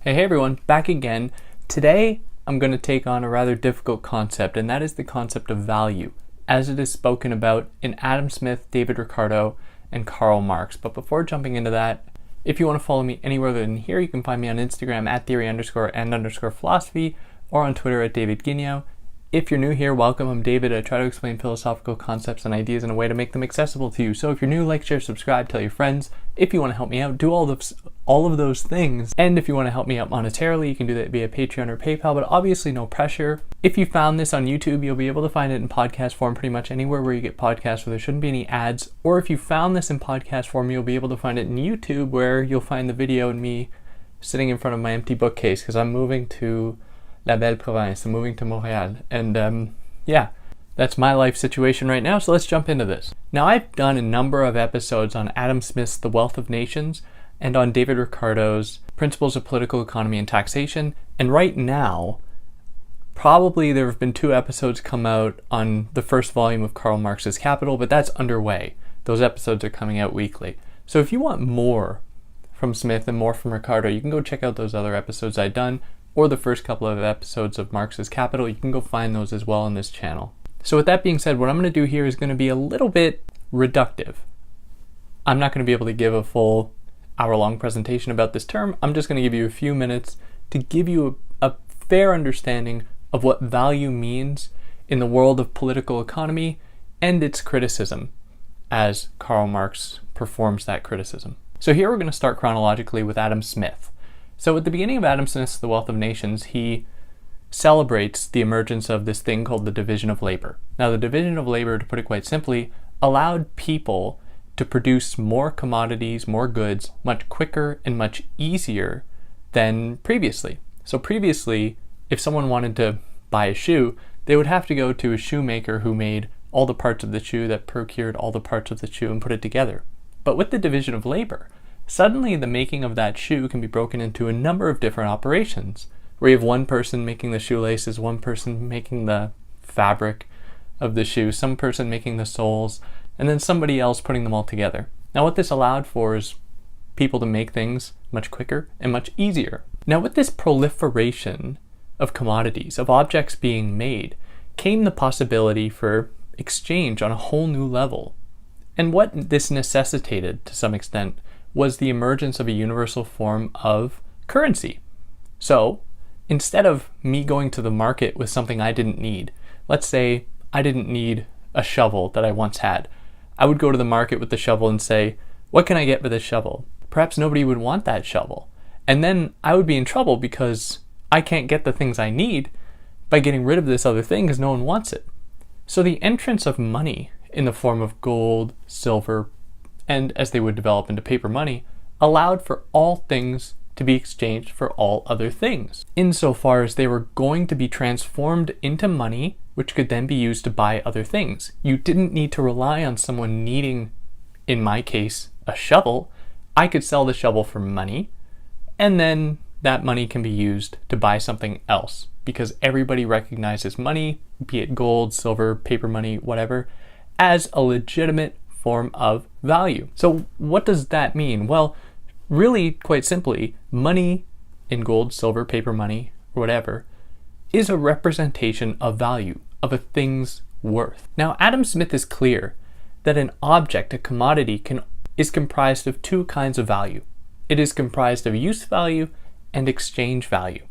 Hey everyone, back again. Today I'm going to take on a rather difficult concept, and that is the concept of value, as it is spoken about in Adam Smith, David Ricardo, and Karl Marx. But before jumping into that, if you want to follow me anywhere other than here, you can find me on Instagram at theory_and_philosophy or on Twitter at David Guigno. If you're new here, welcome. I'm David. I try to explain philosophical concepts and ideas in a way to make them accessible to you. So if you're new, like, share, subscribe, tell your friends. If you want to help me out, do all of those things. And if you want to help me out monetarily, you can do that via Patreon or PayPal, but obviously no pressure. If you found this on YouTube, you'll be able to find it in podcast form pretty much anywhere where you get podcasts where there shouldn't be any ads. Or if you found this in podcast form, you'll be able to find it in YouTube where you'll find the video and me sitting in front of my empty bookcase because I'm moving to La Belle Province. I'm moving to Montreal. And yeah, that's my life situation right now. So let's jump into this. Now, I've done a number of episodes on Adam Smith's The Wealth of Nations and on David Ricardo's Principles of Political Economy and Taxation. And right now, probably there have been 2 episodes come out on the first volume of Karl Marx's Capital, but that's underway. Those episodes are coming out weekly. So if you want more from Smith and more from Ricardo, you can go check out those other episodes I've done, or the first couple of episodes of Marx's Capital. You can go find those as well on this channel. So with that being said, what I'm going to do here is going to be a little bit reductive. I'm not going to be able to give a full hour-long presentation about this term. I'm just going to give you a few minutes to give you a fair understanding of what value means in the world of political economy and its criticism as Karl Marx performs that criticism. So here we're going to start chronologically with Adam Smith. So at the beginning of Adam Smith's The Wealth of Nations, he celebrates the emergence of this thing called the division of labor. Now, the division of labor, to put it quite simply, allowed people to produce more commodities, more goods, much quicker and much easier than previously. So previously, if someone wanted to buy a shoe, they would have to go to a shoemaker who made all the parts of the shoe, that procured all the parts of the shoe and put it together. But with the division of labor, suddenly the making of that shoe can be broken into a number of different operations, where you have one person making the shoelaces, one person making the fabric of the shoe, some person making the soles, and then somebody else putting them all together. Now, what this allowed for is people to make things much quicker and much easier. Now, with this proliferation of commodities, of objects being made, came the possibility for exchange on a whole new level. And what this necessitated, to some extent, was the emergence of a universal form of currency. So, instead of me going to the market with something I didn't need, let's say I didn't need a shovel that I once had, I would go to the market with the shovel and say, what can I get for this shovel? Perhaps nobody would want that shovel. And then I would be in trouble because I can't get the things I need by getting rid of this other thing because no one wants it. So the entrance of money in the form of gold, silver, and as they would develop into paper money, allowed for all things to be exchanged for all other things, insofar as they were going to be transformed into money, which could then be used to buy other things. You didn't need to rely on someone needing, in my case, a shovel. I could sell the shovel for money, and then that money can be used to buy something else, because everybody recognizes money, be it gold, silver, paper money, whatever, as a legitimate form of value. So what does that mean? Well, really, quite simply, money in gold, silver, paper money, or whatever, is a representation of value, of a thing's worth. Now, Adam Smith is clear that an object, a commodity, is comprised of 2 kinds of value. It is comprised of use value and exchange value.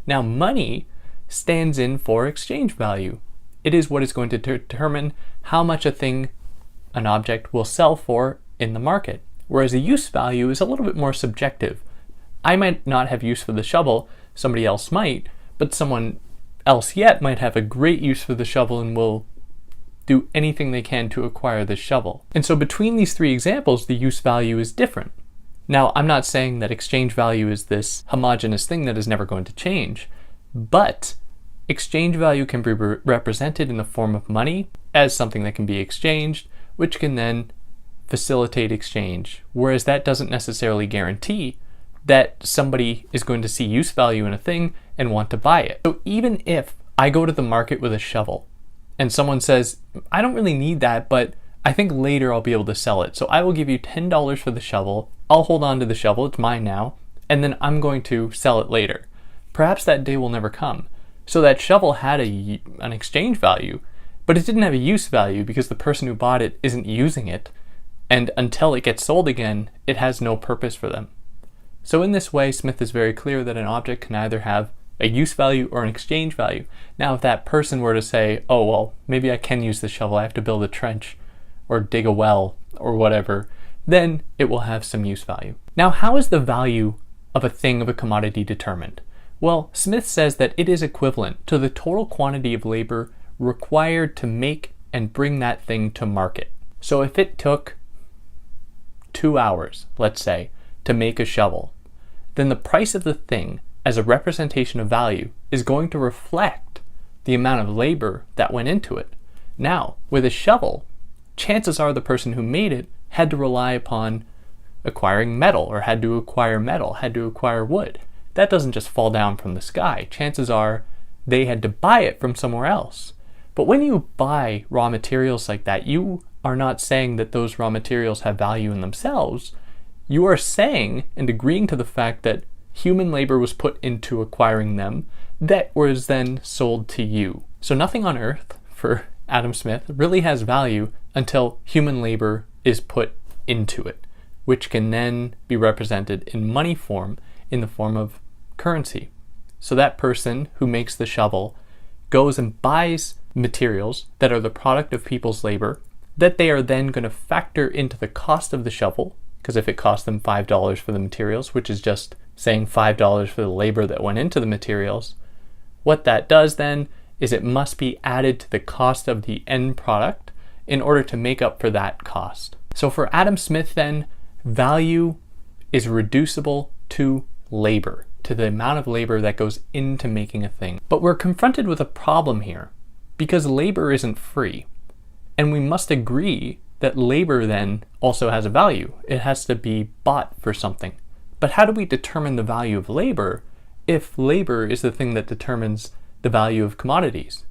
Now, money stands in for exchange value. It is what is going to determine how much an object will sell for in the market. Whereas a use value is a little bit more subjective. I might not have use for the shovel, somebody else might, but someone else yet might have a great use for the shovel and will do anything they can to acquire the shovel. And so between these 3 examples, the use value is different. Now, I'm not saying that exchange value is this homogeneous thing that is never going to change, but exchange value can be represented in the form of money as something that can be exchanged, which can then facilitate exchange, whereas that doesn't necessarily guarantee that somebody is going to see use value in a thing and want to buy it. So even if I go to the market with a shovel and someone says, I don't really need that, but I think later I'll be able to sell it. So I will give you $10 for the shovel. I'll hold on to the shovel, it's mine now, and then I'm going to sell it later. Perhaps that day will never come. So that shovel had an exchange value, but it didn't have a use value because the person who bought it isn't using it, and until it gets sold again, it has no purpose for them. So in this way, Smith is very clear that an object can either have a use value or an exchange value. Now, if that person were to say, oh, well, maybe I can use the shovel, I have to build a trench or dig a well or whatever, then it will have some use value. Now, how is the value of a thing, of a commodity, determined? Well, Smith says that it is equivalent to the total quantity of labor required to make and bring that thing to market. So if it took 2 hours, let's say, to make a shovel, then the price of the thing as a representation of value is going to reflect the amount of labor that went into it. Now, with a shovel, chances are the person who made it had to rely upon acquiring metal, or had to acquire wood. That doesn't just fall down from the sky. Chances are they had to buy it from somewhere else. But when you buy raw materials like that, you are not saying that those raw materials have value in themselves. You are saying and agreeing to the fact that human labor was put into acquiring them that was then sold to you. So nothing on earth, for Adam Smith, really has value until human labor is put into it, which can then be represented in money form, in the form of currency. So that person who makes the shovel goes and buys materials that are the product of people's labor, that they are then going to factor into the cost of the shovel, because if it cost them $5 for the materials, which is just saying $5 for the labor that went into the materials, what that does then is it must be added to the cost of the end product in order to make up for that cost. So for Adam Smith then, value is reducible to labor, to the amount of labor that goes into making a thing. But we're confronted with a problem here, because labor isn't free. And we must agree that labor then also has a value. It has to be bought for something. But how do we determine the value of labor if labor is the thing that determines the value of commodities?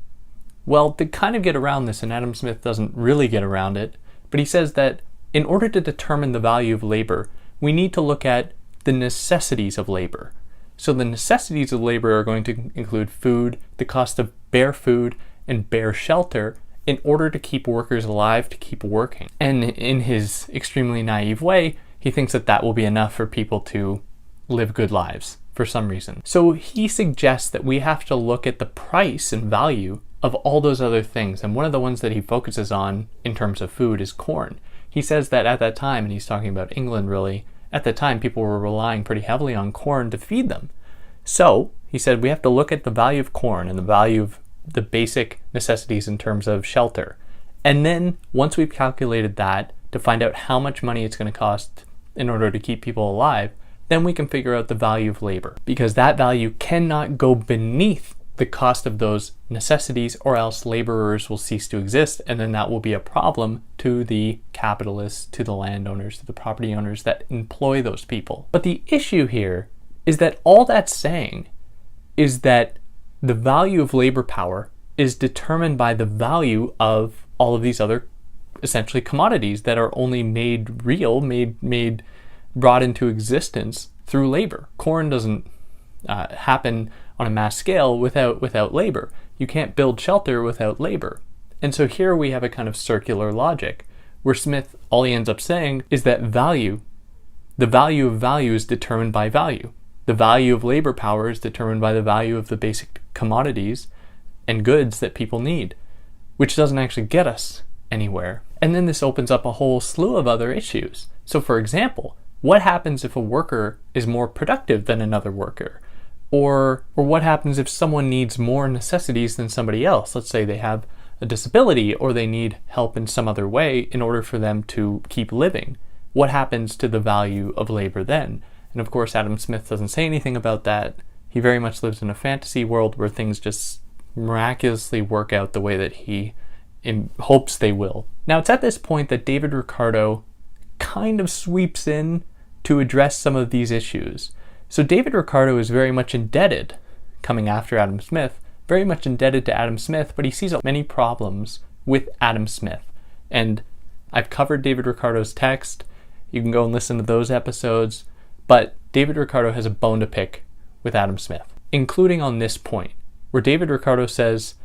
Well, to kind of get around this, and Adam Smith doesn't really get around it, but he says that in order to determine the value of labor, we need to look at the necessities of labor. So the necessities of labor are going to include food, the cost of bare food and bare shelter, in order to keep workers alive, to keep working. And in his extremely naive way, he thinks that that will be enough for people to live good lives for some reason. So he suggests that we have to look at the price and value of all those other things. And one of the ones that he focuses on in terms of food is corn. He says that at that time, and he's talking about England really, at the time people were relying pretty heavily on corn to feed them. So he said we have to look at the value of corn and the value of the basic necessities in terms of shelter. And then once we've calculated that to find out how much money it's going to cost in order to keep people alive, then we can figure out the value of labor, because that value cannot go beneath the cost of those necessities, or else laborers will cease to exist, and then that will be a problem to the capitalists, to the landowners, to the property owners that employ those people. But the issue here is that all that's saying is that the value of labor power is determined by the value of all of these other essentially commodities that are only made real, brought into existence through labor. Corn doesn't happen on a mass scale without labor. You can't build shelter without labor. And so here we have a kind of circular logic where Smith, all he ends up saying is that value, the value of value is determined by value. The value of labor power is determined by the value of the basic commodities and goods that people need, which doesn't actually get us anywhere. And then this opens up a whole slew of other issues. So for example, what happens if a worker is more productive than another worker? Or what happens if someone needs more necessities than somebody else? Let's say they have a disability or they need help in some other way in order for them to keep living. What happens to the value of labor then? And of course, Adam Smith doesn't say anything about that. He very much lives in a fantasy world where things just miraculously work out the way that he hopes they will. Now, it's at this point that David Ricardo kind of sweeps in to address some of these issues. So David Ricardo is very much indebted, coming after Adam Smith, very much indebted to Adam Smith, but he sees many problems with Adam Smith. And I've covered David Ricardo's text. You can go and listen to those episodes. But David Ricardo has a bone to pick with Adam Smith, including on this point, where David Ricardo says,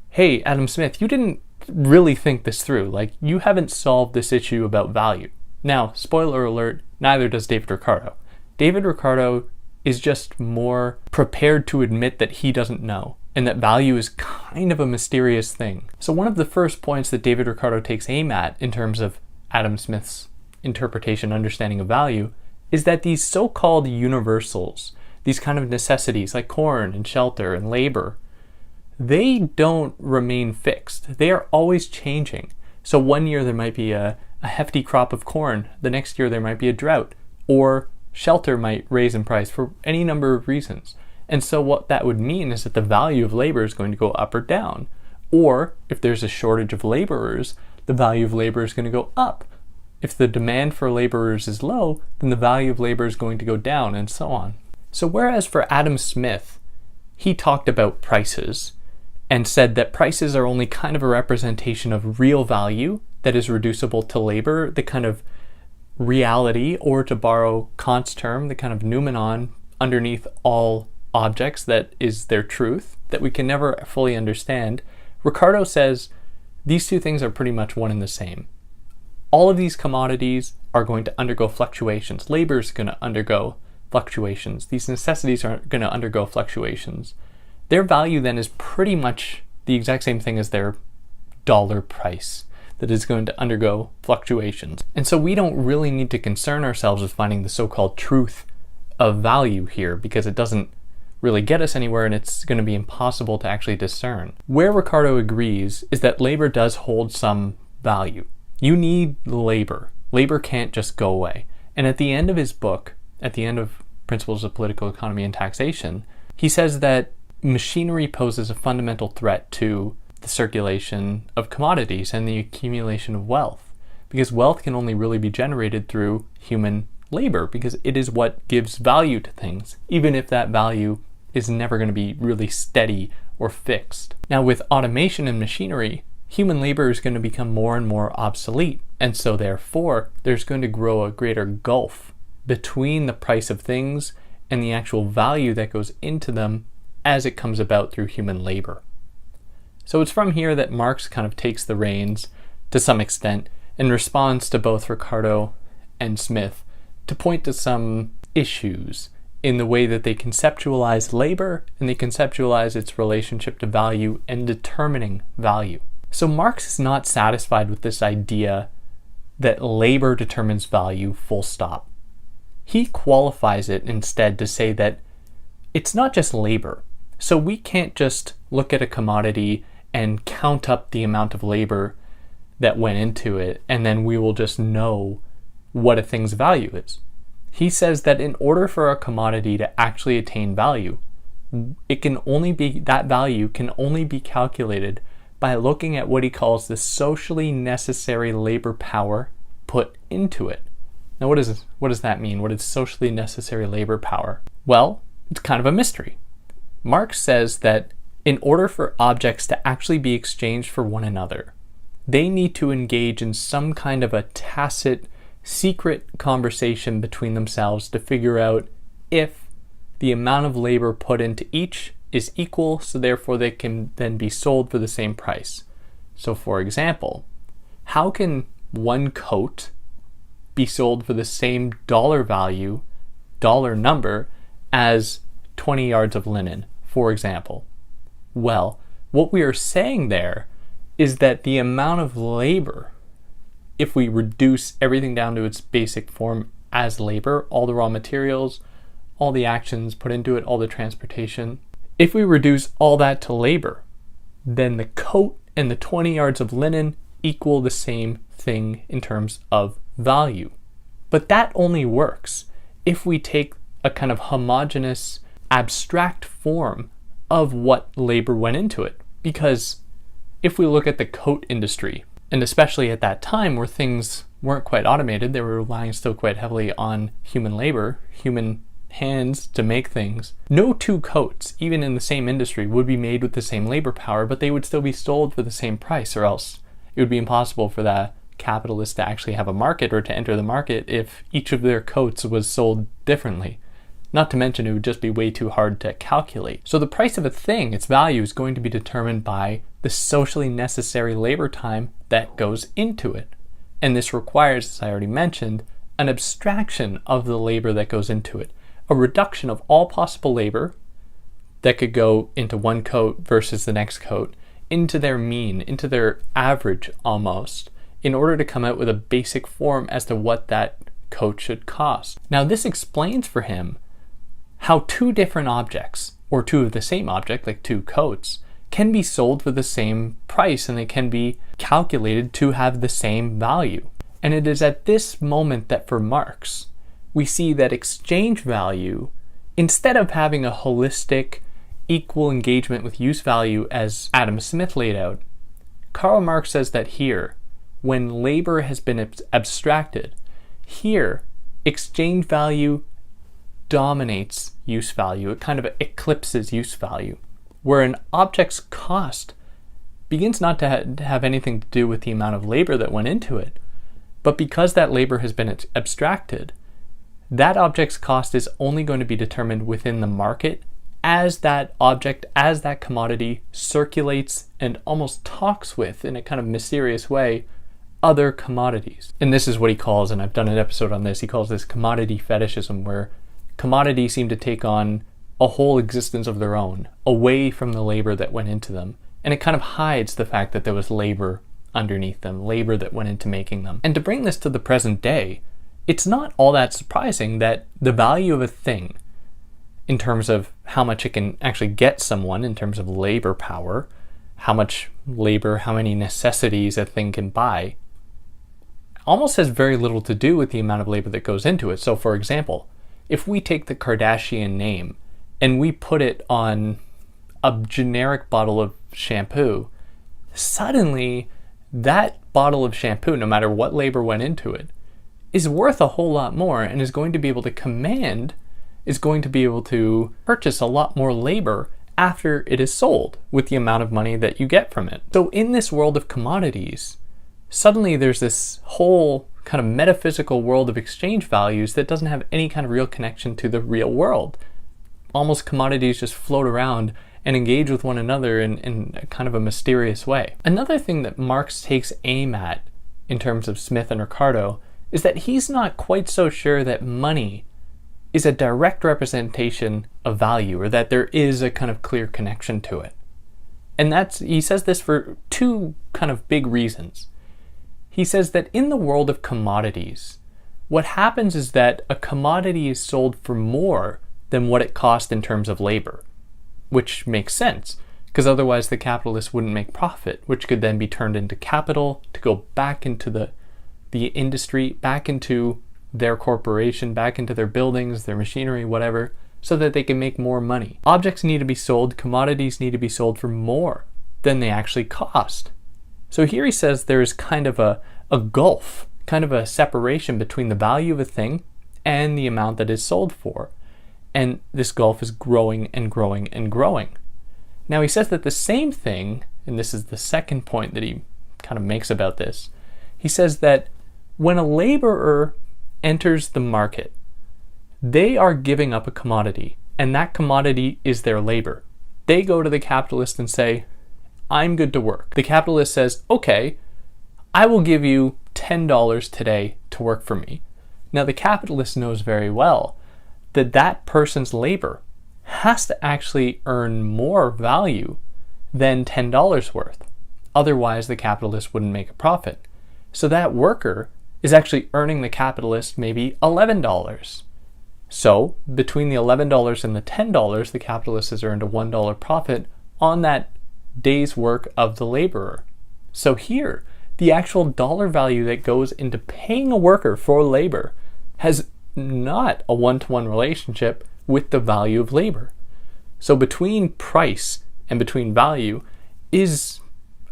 hey, Adam Smith, you didn't really think this through. Like, you haven't solved this issue about value. Now, spoiler alert, neither does David Ricardo. David Ricardo is just more prepared to admit that he doesn't know, and that value is kind of a mysterious thing. So one of the first points that David Ricardo takes aim at in terms of Adam Smith's interpretation, understanding of value, is that these so-called universals, these kind of necessities like corn and shelter and labor, they don't remain fixed. They are always changing. So one year there might be a hefty crop of corn, the next year there might be a drought, or shelter might raise in price for any number of reasons. And so what that would mean is that the value of labor is going to go up or down. Or if there's a shortage of laborers, the value of labor is going to go up. If the demand for laborers is low, then the value of labor is going to go down, and so on. So whereas for Adam Smith, he talked about prices and said that prices are only kind of a representation of real value that is reducible to labor, the kind of reality, or to borrow Kant's term, the kind of noumenon underneath all objects that is their truth, that we can never fully understand. Ricardo says these two things are pretty much one and the same. All of these commodities are going to undergo fluctuations. Labor is going to undergo fluctuations. These necessities are going to undergo fluctuations. Their value then is pretty much the exact same thing as their dollar price that is going to undergo fluctuations. And so we don't really need to concern ourselves with finding the so-called truth of value here, because it doesn't really get us anywhere and it's going to be impossible to actually discern. Where Ricardo agrees is that labor does hold some value. You need labor. Labor can't just go away. And at the end of his book, at the end of Principles of Political Economy and Taxation, he says that machinery poses a fundamental threat to the circulation of commodities and the accumulation of wealth, because wealth can only really be generated through human labor, because it is what gives value to things, even if that value is never going to be really steady or fixed. Now, with automation and machinery, human labor is going to become more and more obsolete, and so therefore there's going to grow a greater gulf between the price of things and the actual value that goes into them as it comes about through human labor. So it's from here that Marx kind of takes the reins to some extent and responds to both Ricardo and Smith to point to some issues in the way that they conceptualize labor and they conceptualize its relationship to value and determining value. So Marx is not satisfied with this idea that labor determines value, full stop. He qualifies it instead to say that it's not just labor. So we can't just look at a commodity and count up the amount of labor that went into it, and then we will just know what a thing's value is. He says that in order for a commodity to actually attain value, that value can only be calculated by looking at what he calls the socially necessary labor power put into it. Now, what does that mean? What is socially necessary labor power? Well, it's kind of a mystery. Marx says that in order for objects to actually be exchanged for one another, they need to engage in some kind of a tacit, secret conversation between themselves to figure out if the amount of labor put into each is equal, so therefore they can then be sold for the same price. So for example, how can one coat be sold for the same dollar value, dollar number, as 20 yards of linen, for example? Well, what we are saying there is that the amount of labor, if we reduce everything down to its basic form as labor, all the raw materials, all the actions put into it, all the transportation, if we reduce all that to labor, then the coat and the 20 yards of linen equal the same thing in terms of value. But that only works if we take a kind of homogeneous, abstract form of what labor went into it. Because if we look at the coat industry, and especially at that time where things weren't quite automated, they were relying still quite heavily on human labor, human hands to make things. No two coats, even in the same industry, would be made with the same labor power, but they would still be sold for the same price, or else it would be impossible for the capitalist to actually have a market or to enter the market if each of their coats was sold differently. Not to mention it would just be way too hard to calculate. So the price of a thing, its value, is going to be determined by the socially necessary labor time that goes into it. And this requires, as I already mentioned, an abstraction of the labor that goes into it. A reduction of all possible labor that could go into one coat versus the next coat, into their mean, into their average almost, in order to come out with a basic form as to what that coat should cost. Now this explains for him how two different objects, or two of the same object, like two coats, can be sold for the same price, and they can be calculated to have the same value. And it is at this moment that for Marx, we see that exchange value, instead of having a holistic, equal engagement with use value as Adam Smith laid out, Karl Marx says that here, when labor has been abstracted, here, exchange value dominates use value. It kind of eclipses use value, where an object's cost begins not to have anything to do with the amount of labor that went into it, but because that labor has been abstracted, that object's cost is only going to be determined within the market as that object, as that commodity circulates and almost talks with, in a kind of mysterious way, other commodities. And this is what he calls, and I've done an episode on this, he calls this commodity fetishism, where commodities seem to take on a whole existence of their own, away from the labor that went into them. And it kind of hides the fact that there was labor underneath them, labor that went into making them. And to bring this to the present day, it's not all that surprising that the value of a thing, in terms of how much it can actually get someone in terms of labor power, how much labor, how many necessities a thing can buy, almost has very little to do with the amount of labor that goes into it. So for example, if we take the Kardashian name and we put it on a generic bottle of shampoo, suddenly that bottle of shampoo, no matter what labor went into it, is worth a whole lot more and is going to be able to purchase a lot more labor after it is sold with the amount of money that you get from it. So in this world of commodities, suddenly there's this whole kind of metaphysical world of exchange values that doesn't have any kind of real connection to the real world. Almost commodities just float around and engage with one another in a kind of a mysterious way. Another thing that Marx takes aim at in terms of Smith and Ricardo is that he's not quite so sure that money is a direct representation of value, or that there is a kind of clear connection to it. And he says this for two kind of big reasons. He says that in the world of commodities, what happens is that a commodity is sold for more than what it cost in terms of labor, which makes sense, because otherwise the capitalist wouldn't make profit, which could then be turned into capital to go back into the industry, back into their corporation, back into their buildings, their machinery, whatever, so that they can make more money. Objects need to be sold, commodities need to be sold for more than they actually cost. So here he says there is kind of a gulf, kind of a separation between the value of a thing and the amount that is sold for. And this gulf is growing and growing and growing. Now he says that the same thing, and this is the second point that he kind of makes about this, he says that when a laborer enters the market, they are giving up a commodity, and that commodity is their labor. They go to the capitalist and say, I'm good to work. The capitalist says, okay, I will give you $10 today to work for me. Now the capitalist knows very well that that person's labor has to actually earn more value than $10 worth. Otherwise the capitalist wouldn't make a profit. So that worker is actually earning the capitalist maybe $11. So between the $11 and the $10, the capitalist has earned a $1 profit on that day's work of the laborer. So here, the actual dollar value that goes into paying a worker for labor has not a one-to-one relationship with the value of labor. So between price and between value is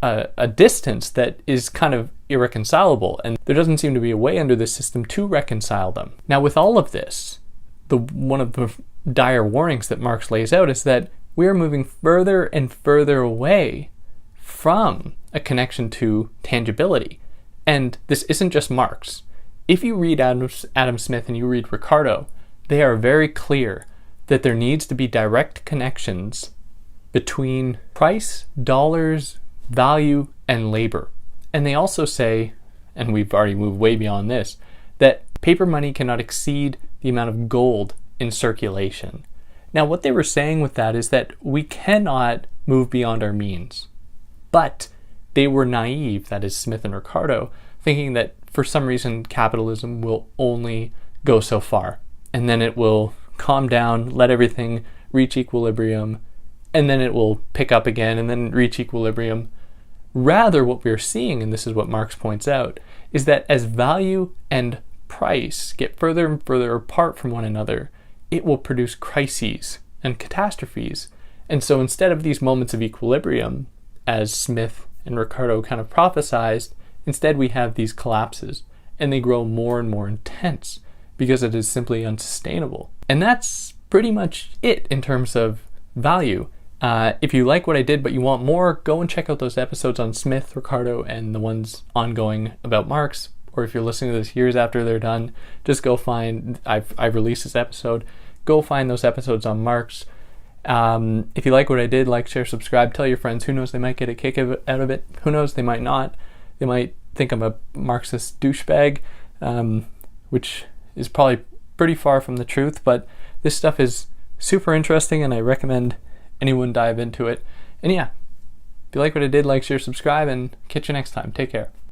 a distance that is kind of irreconcilable, and there doesn't seem to be a way under the system to reconcile them. Now with all of this, one of the dire warnings that Marx lays out is that we are moving further and further away from a connection to tangibility. And this isn't just Marx. If you read Adam Smith and you read Ricardo, they are very clear that there needs to be direct connections between price, dollars, value, and labor. And they also say, and we've already moved way beyond this, that paper money cannot exceed the amount of gold in circulation. Now, what they were saying with that is that we cannot move beyond our means. But they were naive, that is Smith and Ricardo, thinking that for some reason capitalism will only go so far, and then it will calm down, let everything reach equilibrium, and then it will pick up again and then reach equilibrium. Rather, what we're seeing, and this is what Marx points out, is that as value and price get further and further apart from one another, it will produce crises and catastrophes. And so instead of these moments of equilibrium, as Smith and Ricardo kind of prophesized, instead we have these collapses, and they grow more and more intense because it is simply unsustainable. And that's pretty much it in terms of value. If you like what I did but you want more, go and check out those episodes on Smith, Ricardo, and the ones ongoing about Marx. Or if you're listening to this years after they're done, just go find, I've released this episode, go find those episodes on Marx. If you like what I did, like, share, subscribe, tell your friends. Who knows, they might get a kick out of it. Who knows, they might not. They might think I'm a Marxist douchebag, which is probably pretty far from the truth, but this stuff is super interesting and I recommend anyone dive into it. And yeah, if you like what I did, like, share, subscribe, and catch you next time. Take care.